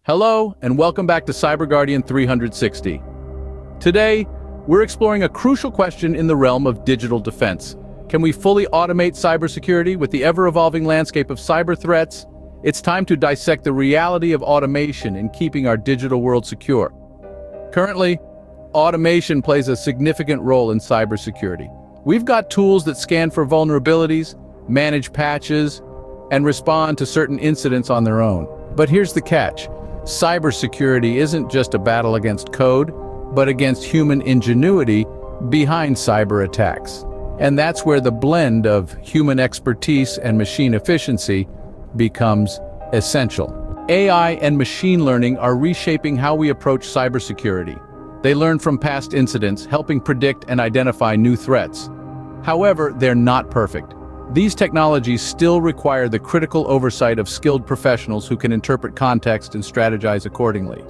Hello, and welcome back to CyberGuardian 360. Today, we're exploring a crucial question in the realm of digital defense. Can we fully automate cybersecurity with the ever-evolving landscape of cyber threats? It's time to dissect the reality of automation in keeping our digital world secure. Currently, automation plays a significant role in cybersecurity. We've got tools that scan for vulnerabilities, manage patches, and respond to certain incidents on their own. But here's the catch. Cybersecurity isn't just a battle against code, but against human ingenuity behind cyber attacks. And that's where the blend of human expertise and machine efficiency becomes essential. AI and machine learning are reshaping how we approach cybersecurity. They learn from past incidents, helping predict and identify new threats. However, they're not perfect. These technologies still require the critical oversight of skilled professionals who can interpret context and strategize accordingly.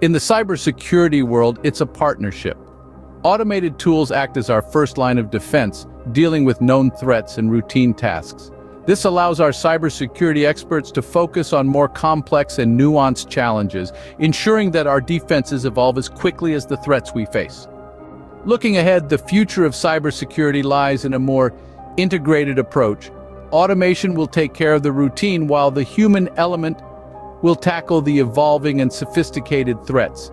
In the cybersecurity world, it's a partnership. Automated tools act as our first line of defense, dealing with known threats and routine tasks. This allows our cybersecurity experts to focus on more complex and nuanced challenges, ensuring that our defenses evolve as quickly as the threats we face. Looking ahead, the future of cybersecurity lies in a more integrated approach. Automation will take care of the routine while the human element will tackle the evolving and sophisticated threats.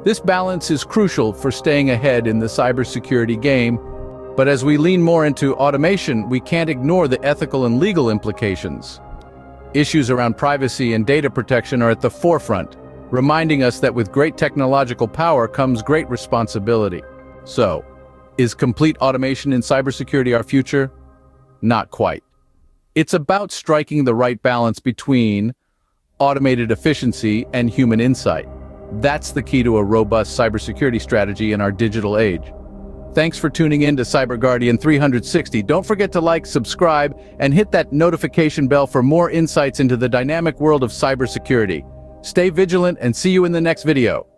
This balance is crucial for staying ahead in the cybersecurity game, but as we lean more into automation, we can't ignore the ethical and legal implications. Issues around privacy and data protection are at the forefront, reminding us that with great technological power comes great responsibility. So, is complete automation in cybersecurity our future? Not quite. It's about striking the right balance between automated efficiency and human insight. That's the key to a robust cybersecurity strategy in our digital age. Thanks for tuning in to CyberGuardian 360. Don't forget to like, subscribe, and hit that notification bell for more insights into the dynamic world of cybersecurity. Stay vigilant and see you in the next video.